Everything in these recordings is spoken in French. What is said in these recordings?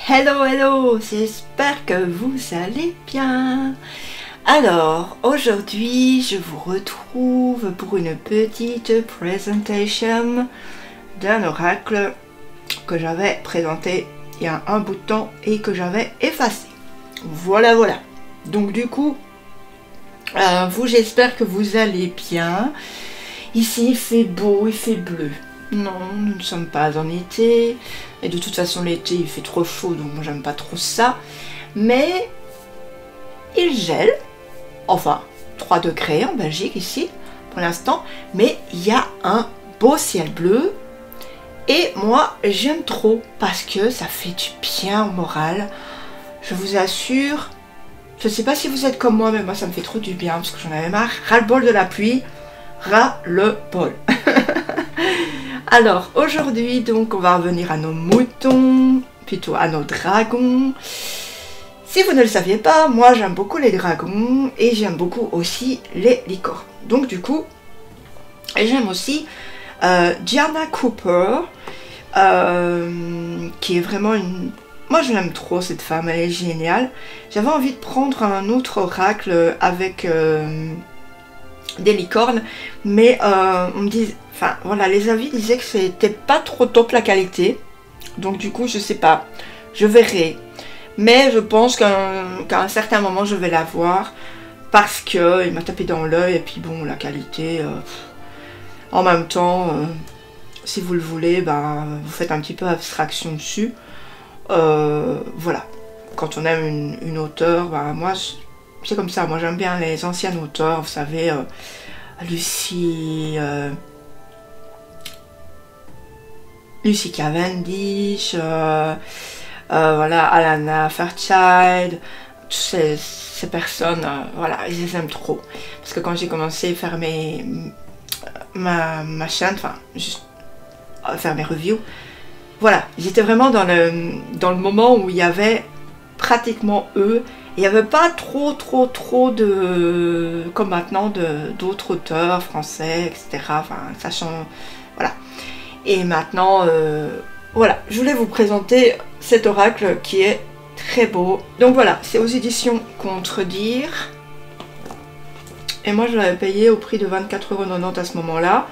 Hello, hello, j'espère que vous allez bien. Alors, aujourd'hui, je vous retrouve pour une petite présentation d'un oracle que j'avais présenté il y a un bout de temps et que j'avais effacé. Voilà, voilà. Donc du coup, vous, j'espère que vous allez bien. Ici, il fait beau, il fait bleu. Non, nous ne sommes pas en été. Et de toute façon, l'été, il fait trop chaud, donc moi, j'aime pas trop ça. Mais il gèle. Enfin, 3 degrés en Belgique, ici, pour l'instant. Mais il y a un beau ciel bleu. Et moi, j'aime trop parce que ça fait du bien au moral. Je vous assure. Je sais pas si vous êtes comme moi, mais moi, ça me fait trop du bien parce que j'en avais marre. Ras-le-bol de la pluie. Ras-le-bol. Alors, aujourd'hui, donc, on va revenir à nos moutons, plutôt à nos dragons. Si vous ne le saviez pas, moi, j'aime beaucoup les dragons et j'aime beaucoup aussi les licornes. Donc, du coup, j'aime aussi Diana Cooper, qui est vraiment une... Moi, je l'aime trop, cette femme, elle est géniale. J'avais envie de prendre un autre oracle avec... des licornes, mais on me dit, enfin voilà, les avis disaient que c'était pas trop top la qualité, donc du coup je sais pas, je verrai, mais je pense qu'à un certain moment je vais la voir parce que il m'a tapé dans l'œil et puis bon, la qualité, en même temps, si vous le voulez, ben, vous faites un petit peu abstraction dessus, voilà, quand on aime une auteure, ben, moi c'est comme ça, moi j'aime bien les anciennes auteurs, vous savez, Lucy Cavendish, voilà, Alana Fairchild, toutes ces personnes, voilà, je les aime trop. Parce que quand j'ai commencé à faire ma chaîne, enfin, juste faire mes reviews, voilà, j'étais vraiment dans le moment où il y avait pratiquement eux. Il n'y avait pas trop de, comme maintenant, d'autres auteurs français, etc. Enfin, sachant, voilà. Et maintenant, voilà, je voulais vous présenter cet oracle qui est très beau. Donc voilà, c'est aux éditions Contredire. Et moi, je l'avais payé au prix de 24,90 € à ce moment-là.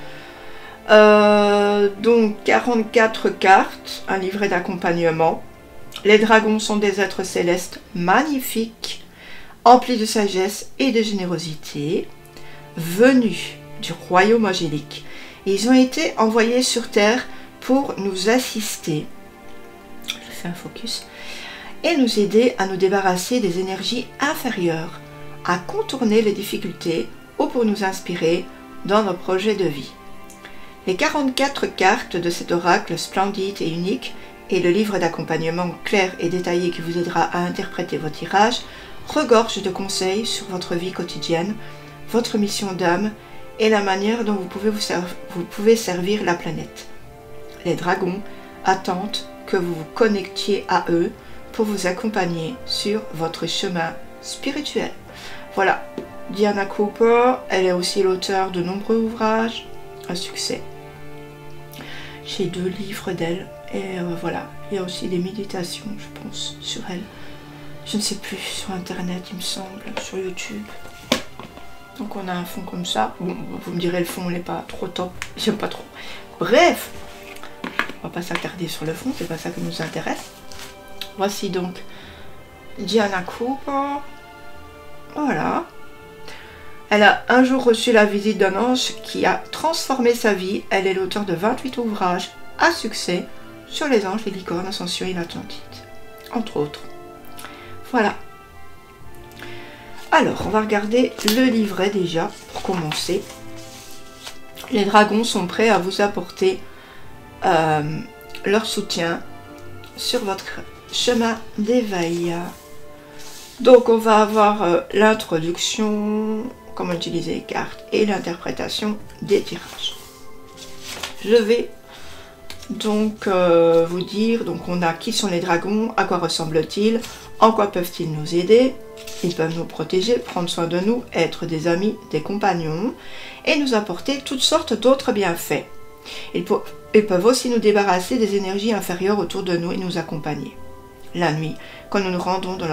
Donc 44 cartes, un livret d'accompagnement. Les dragons sont des êtres célestes magnifiques, emplis de sagesse et de générosité, venus du royaume angélique. Ils ont été envoyés sur Terre pour nous assister, je fais un focus, et nous aider à nous débarrasser des énergies inférieures, à contourner les difficultés ou pour nous inspirer dans nos projets de vie. Les 44 cartes de cet oracle splendide et unique et le livre d'accompagnement clair et détaillé qui vous aidera à interpréter vos tirages regorge de conseils sur votre vie quotidienne, votre mission d'âme et la manière dont vous pouvez servir la planète. Les dragons attendent que vous vous connectiez à eux pour vous accompagner sur votre chemin spirituel. Voilà, Diana Cooper, elle est aussi l'auteure de nombreux ouvrages à succès. J'ai 2 livres d'elle. Et voilà, il y a aussi des méditations, je pense, sur elle. Je ne sais plus, sur internet, il me semble, sur YouTube. Donc on a un fond comme ça. Bon, vous me direz, le fond n'est pas trop top, j'aime pas trop. Bref, on va pas s'attarder sur le fond, c'est pas ça qui nous intéresse. Voici donc Diana Cooper. Voilà. Elle a un jour reçu la visite d'un ange qui a transformé sa vie. Elle est l'auteure de 28 ouvrages à succès sur les anges, les licornes, Ascension et l'Atlantide, entre autres. Voilà. Alors, on va regarder le livret déjà, pour commencer. Les dragons sont prêts à vous apporter leur soutien sur votre chemin d'éveil. Donc, on va avoir l'introduction, comment utiliser les cartes, et l'interprétation des tirages. Je vais donc vous dire, donc on a qui sont les dragons, à quoi ressemblent-ils, en quoi peuvent-ils nous aider, ils peuvent nous protéger, prendre soin de nous, être des amis, des compagnons, et nous apporter toutes sortes d'autres bienfaits. Ils peuvent aussi nous débarrasser des énergies inférieures autour de nous et nous accompagner. la nuit, quand nous nous rendons dans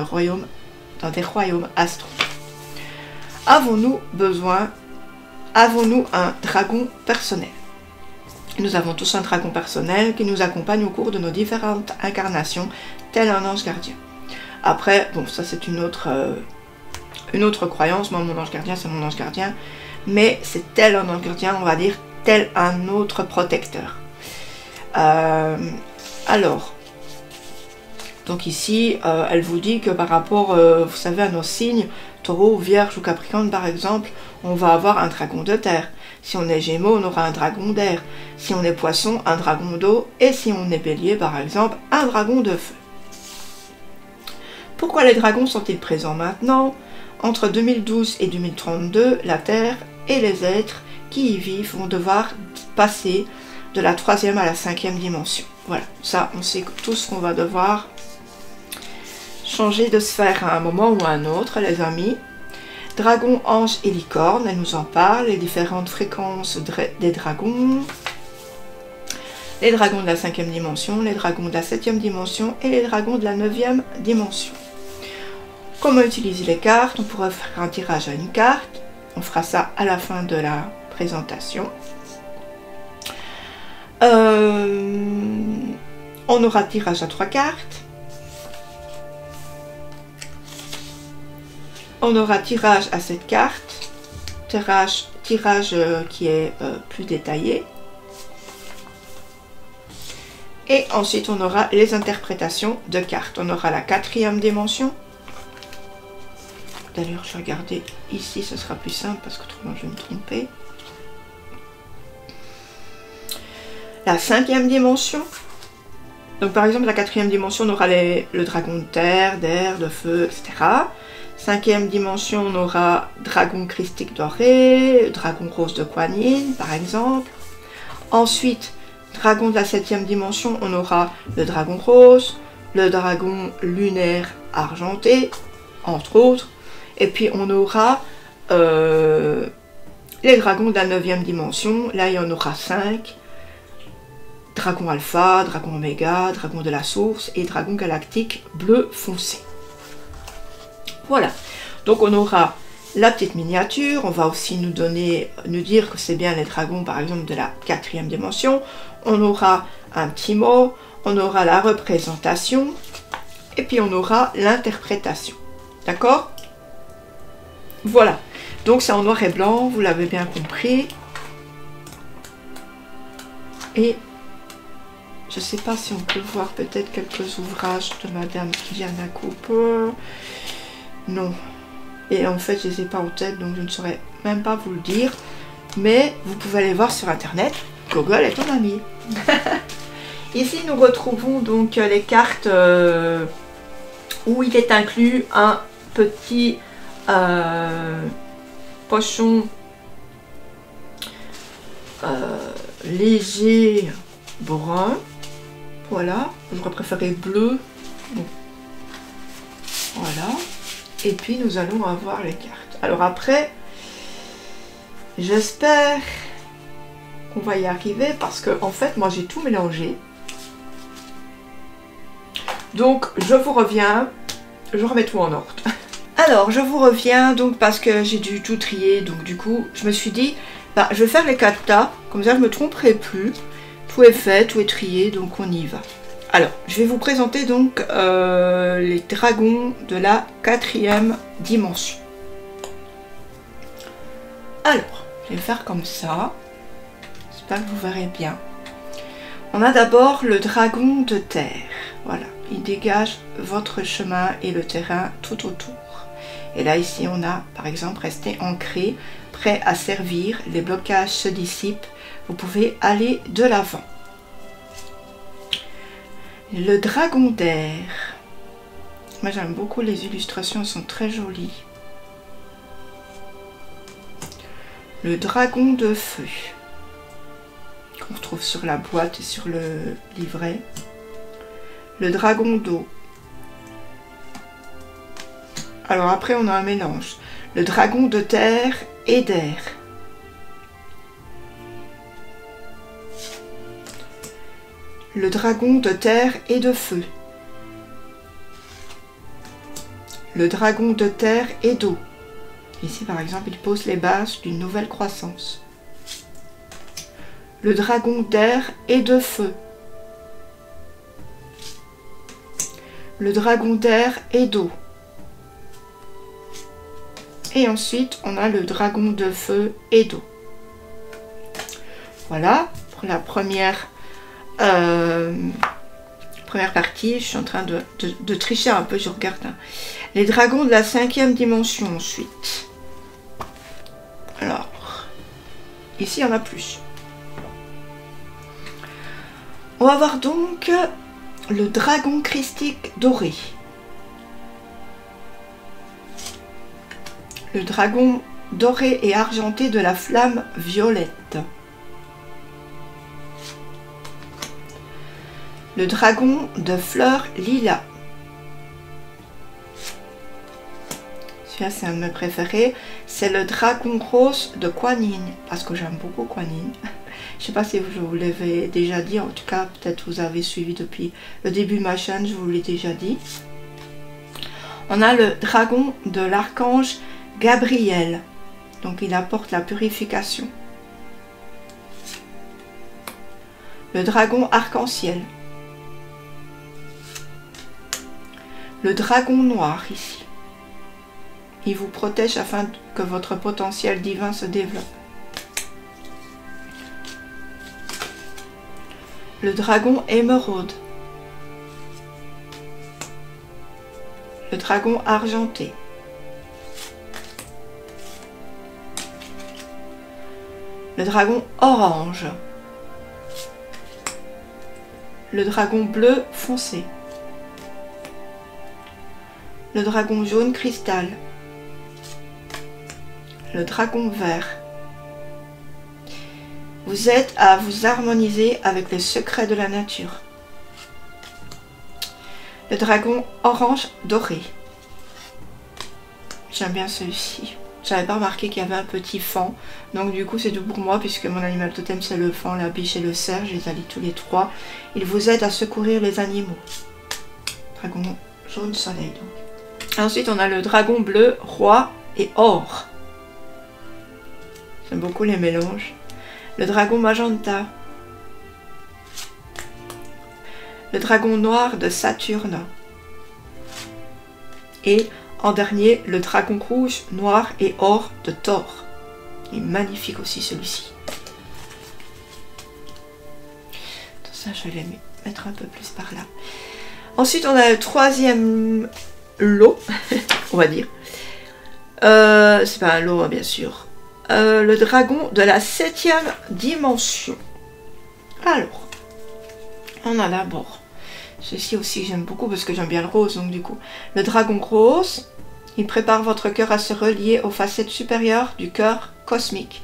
des royaumes astraux. Avons-nous un dragon personnel? Nous avons tous un dragon personnel qui nous accompagne au cours de nos différentes incarnations, tel un ange gardien. Après, bon, ça c'est une autre croyance. Moi, mon ange gardien, c'est mon ange gardien. Mais c'est tel un ange gardien, on va dire, tel un autre protecteur. Alors, donc ici, elle vous dit que par rapport, vous savez, à nos signes, Taureau, Vierge ou Capricorne par exemple, on va avoir un dragon de terre. Si on est Gémeaux, on aura un dragon d'air. Si on est Poisson, un dragon d'eau. Et si on est Bélier par exemple, un dragon de feu. Pourquoi les dragons sont-ils présents maintenant? Entre 2012 et 2032, la Terre et les êtres qui y vivent vont devoir passer de la 3e à la 5e dimension. Voilà, ça on sait tous qu'on va devoir changer de sphère à un moment ou à un autre, les amis. Dragon, ange et licorne, elle nous en parle, les différentes fréquences des dragons. Les dragons de la 5e dimension, les dragons de la 7e dimension et les dragons de la 9e dimension. Comment utiliser les cartes? On pourrait faire un tirage à une carte. On fera ça à la fin de la présentation. On aura tirage à 3 cartes. On aura tirage à 7 cartes. Tirage qui est plus détaillé. Et ensuite, on aura les interprétations de cartes. On aura la 4e dimension. D'ailleurs, je vais regarder ici, ce sera plus simple parce que autrement je vais me tromper. La 5e dimension. Donc par exemple, la 4e dimension, on aura le dragon de terre, d'air, de feu, etc. 5e dimension, on aura dragon christique doré, dragon rose de Kuan Yin, par exemple. Ensuite, dragon de la 7e dimension, on aura le dragon rose, le dragon lunaire argenté, entre autres. Et puis on aura les dragons de la 9e dimension. Là, il y en aura 5. Dragon alpha, dragon oméga, dragon de la source et dragon galactique bleu foncé. Voilà. Donc on aura la petite miniature. On va aussi nous dire que c'est bien les dragons, par exemple, de la 4e dimension. On aura un petit mot. On aura la représentation. Et puis on aura l'interprétation. D'accord ? Voilà, donc c'est en noir et blanc, vous l'avez bien compris. Et je ne sais pas si on peut voir peut-être quelques ouvrages de Madame Diana Cooper. Non. Et en fait, je ne les ai pas en tête, donc je ne saurais même pas vous le dire. Mais vous pouvez aller voir sur Internet. Google est ton ami. Ici, nous retrouvons donc les cartes où il est inclus un petit pochon léger brun. Voilà, j'aurais préféré bleu. Bon. Voilà. Et puis nous allons avoir les cartes. Alors après, j'espère qu'on va y arriver parce que en fait moi j'ai tout mélangé. Donc je vous reviens, je remets tout en ordre. Alors je vous reviens donc parce que j'ai dû tout trier, donc du coup je me suis dit bah, je vais faire les 4 tas, comme ça je ne me tromperai plus. Tout est fait, tout est trié, donc on y va. Alors je vais vous présenter donc les dragons de la 4e dimension. Alors je vais faire comme ça, j'espère que vous verrez bien. On a d'abord le dragon de terre, voilà, il dégage votre chemin et le terrain tout autour. Et là ici on a par exemple resté ancré, prêt à servir, les blocages se dissipent, vous pouvez aller de l'avant. Le dragon d'air, moi j'aime beaucoup les illustrations, elles sont très jolies. Le dragon de feu, qu'on retrouve sur la boîte et sur le livret. Le dragon d'eau. Alors après on a un mélange. Le dragon de terre et d'air. Le dragon de terre et de feu. le dragon de terre et d'eau. Ici, par exemple, il pose les bases d'une nouvelle croissance. Le dragon d'air et de feu. Le dragon d'air et d'eau. Et ensuite, on a le dragon de feu et d'eau. Voilà, pour la première partie. Je suis en train de tricher un peu, je regarde. Hein. Les dragons de la 5e dimension ensuite. Alors, ici, il y en a plus. On va voir donc le dragon christique doré. Le dragon doré et argenté de la flamme violette. Le dragon de fleurs lilas. Celui-là, c'est un de mes préférés. C'est le dragon rose de Kuan Yin, parce que j'aime beaucoup Kuan Yin. Je ne sais pas si je vous l'avais déjà dit, en tout cas, peut-être vous avez suivi depuis le début de ma chaîne, je vous l'ai déjà dit. On a le dragon de l'archange Gabriel, donc il apporte la purification. Le dragon arc-en-ciel. Le dragon noir ici. Il vous protège afin que votre potentiel divin se développe. Le dragon émeraude. Le dragon argenté. Le dragon orange. Le dragon bleu foncé. Le dragon jaune cristal. Le dragon vert. Vous êtes à vous harmoniser avec les secrets de la nature. Le dragon orange doré. J'aime bien celui-ci. J'avais pas remarqué qu'il y avait un petit faon. Donc du coup c'est tout pour moi puisque mon animal totem c'est le faon, la biche et le cerf. Je les allie tous les trois. Il vous aide à secourir les animaux. Dragon jaune soleil donc. Ensuite on a le dragon bleu, roi et or. J'aime beaucoup les mélanges. Le dragon magenta. Le dragon noir de Saturne. Et en dernier, le dragon rouge, noir et or de Thor. Il est magnifique aussi celui-ci. Tout ça, je vais les mettre un peu plus par là. Ensuite, on a le troisième lot, on va dire. C'est pas un lot, hein, bien sûr. Le dragon de la 7e dimension. Alors, on a d'abord, ceci aussi j'aime beaucoup parce que j'aime bien le rose, donc du coup, le dragon rose, il prépare votre cœur à se relier aux facettes supérieures du cœur cosmique.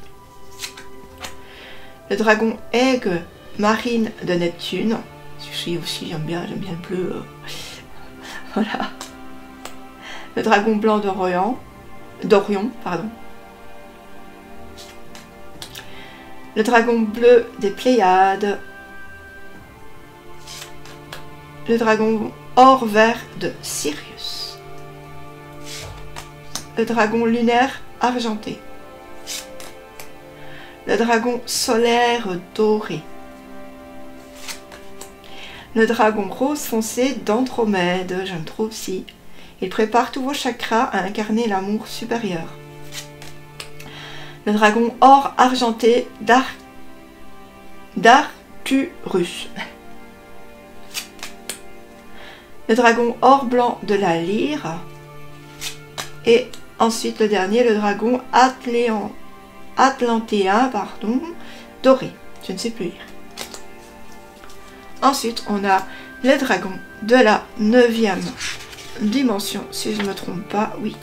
Le dragon aigle marine de Neptune, ceci aussi j'aime bien le bleu. Voilà. Le dragon blanc d'Orion, pardon. Le dragon bleu des Pléiades. Le dragon or vert de Sirius. Le dragon lunaire argenté. Le dragon solaire doré. Le dragon rose foncé d'Andromède, j'aime trop aussi. Il prépare tous vos chakras à incarner l'amour supérieur. Le dragon or argenté d'Arcturus. Le dragon or blanc de la lyre. Et ensuite le dernier, le dragon atlantéen, doré. Je ne sais plus lire. Ensuite, on a le dragon de la 9e dimension, si je ne me trompe pas, oui.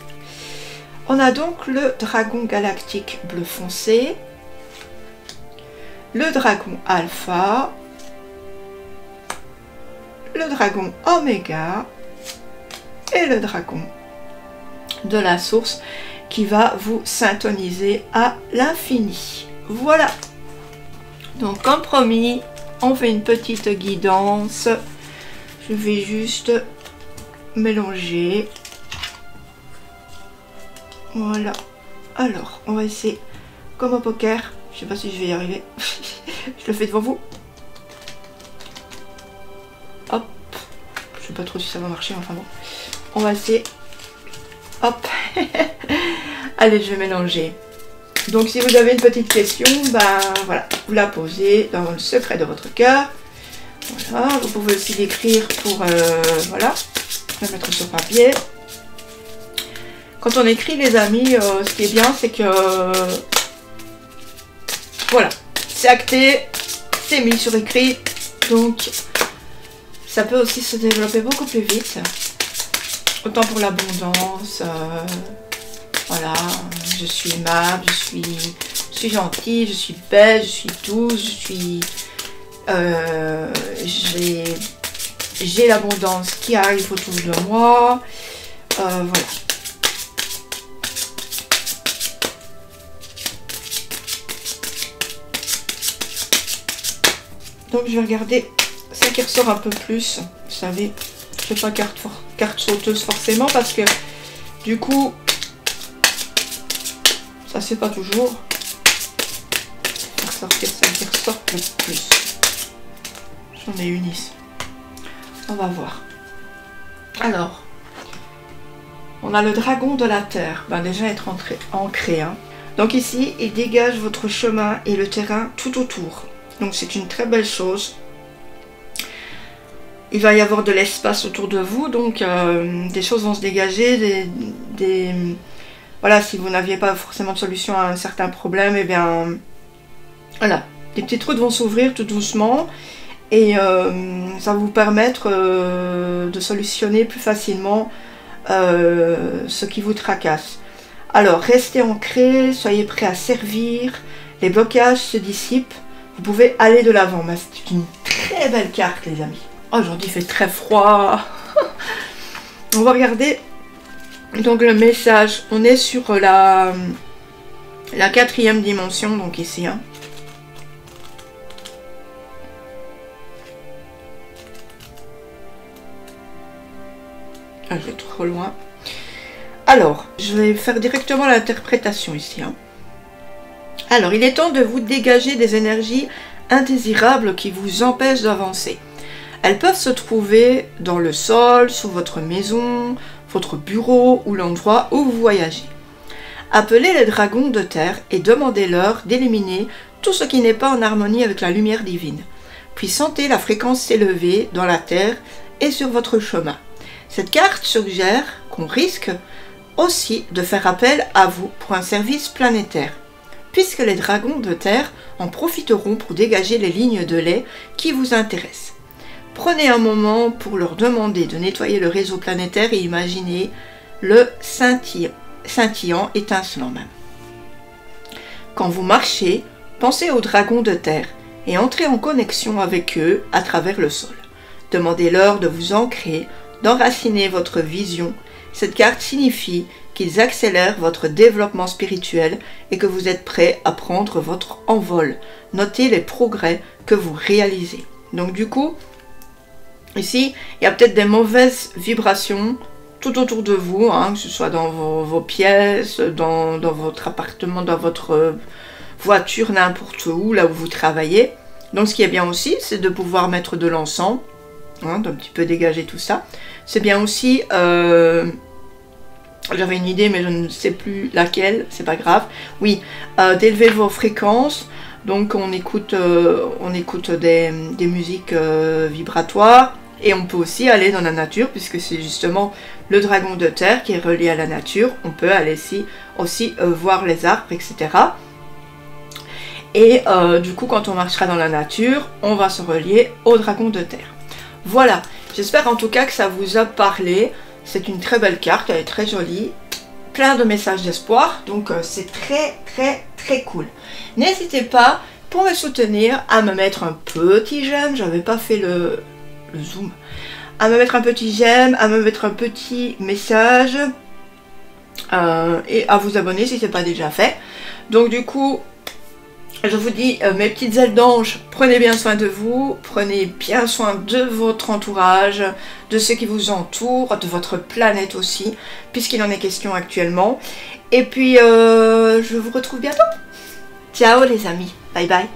On a donc le dragon galactique bleu foncé, le dragon alpha, le dragon oméga et le dragon de la source qui va vous syntoniser à l'infini. Voilà. Donc comme promis, on fait une petite guidance. Je vais juste mélanger. Voilà. Alors, on va essayer comme au poker. Je sais pas si je vais y arriver. Je le fais devant vous. Hop. Je sais pas trop si ça va marcher, enfin bon. On va essayer. Hop. Allez, je vais mélanger. Donc si vous avez une petite question, ben voilà, vous la posez dans le secret de votre cœur. Voilà, vous pouvez aussi l'écrire pour, voilà, le mettre sur papier. Quand on écrit, les amis, ce qui est bien, c'est que, voilà, c'est acté, c'est mis sur écrit, donc ça peut aussi se développer beaucoup plus vite. Autant pour l'abondance, voilà, je suis aimable, je suis gentille, je suis belle, je suis douce, je suis... j'ai l'abondance qui arrive autour de moi. Voilà. Donc je vais regarder ça qui ressort un peu plus. Vous savez, je ne fais pas carte sauteuse forcément parce que du coup, ça se fait pas toujours. Je vais ressortir celle qui ressort le plus. J'en ai une ici. On va voir. Alors, on a le dragon de la terre. Ben déjà être ancré. Hein. Donc ici, il dégage votre chemin et le terrain tout autour. Donc c'est une très belle chose. Il va y avoir de l'espace autour de vous. Donc des choses vont se dégager. Voilà, si vous n'aviez pas forcément de solution à un certain problème, et bien voilà, des petites routes vont s'ouvrir tout doucement. Et ça va vous permettre de solutionner plus facilement ce qui vous tracasse. Alors, restez ancré, soyez prêts à servir, les blocages se dissipent, vous pouvez aller de l'avant. C'est une très belle carte, les amis. Oh, aujourd'hui, il fait très froid. On va regarder donc le message. On est sur la 4e dimension, donc ici. Hein. Ah, je vais trop loin. Alors, je vais faire directement l'interprétation ici. Hein. Alors, il est temps de vous dégager des énergies indésirables qui vous empêchent d'avancer. Elles peuvent se trouver dans le sol, sous votre maison, votre bureau ou l'endroit où vous voyagez. Appelez les dragons de terre et demandez-leur d'éliminer tout ce qui n'est pas en harmonie avec la lumière divine. Puis sentez la fréquence s'élever dans la terre et sur votre chemin. Cette carte suggère qu'on risque aussi de faire appel à vous pour un service planétaire, puisque les dragons de terre en profiteront pour dégager les lignes de lait qui vous intéressent. Prenez un moment pour leur demander de nettoyer le réseau planétaire et imaginez le scintillant, étincelant même. Quand vous marchez, pensez aux dragons de terre et entrez en connexion avec eux à travers le sol. Demandez-leur de vous ancrer, d'enraciner votre vision. Cette carte signifie qu'ils accélèrent votre développement spirituel et que vous êtes prêt à prendre votre envol. Notez les progrès que vous réalisez. Donc du coup, ici, il y a peut-être des mauvaises vibrations tout autour de vous, hein, que ce soit dans vos pièces, dans votre appartement, dans votre voiture, n'importe où, là où vous travaillez. Donc ce qui est bien aussi, c'est de pouvoir mettre de l'encens, hein, d'un petit peu dégager tout ça. C'est bien aussi, j'avais une idée mais je ne sais plus laquelle, c'est pas grave. Oui, d'élever vos fréquences. Donc on écoute des musiques vibratoires. Et on peut aussi aller dans la nature, puisque c'est justement le dragon de terre qui est relié à la nature. On peut aller aussi voir les arbres, etc. Et du coup, quand on marchera dans la nature, on va se relier au dragon de terre. Voilà, j'espère en tout cas que ça vous a parlé. C'est une très belle carte, elle est très jolie. Plein de messages d'espoir, donc c'est très très très cool. N'hésitez pas, pour me soutenir, à me mettre un petit j'aime. J'avais pas fait le zoom, à me mettre un petit j'aime, à me mettre un petit message et à vous abonner si ce n'est pas déjà fait. Donc du coup, Je vous dis, mes petites ailes d'ange, prenez bien soin de vous, prenez bien soin de votre entourage, de ceux qui vous entourent, de votre planète aussi, puisqu'il en est question actuellement. Et puis, je vous retrouve bientôt. Ciao les amis, bye bye.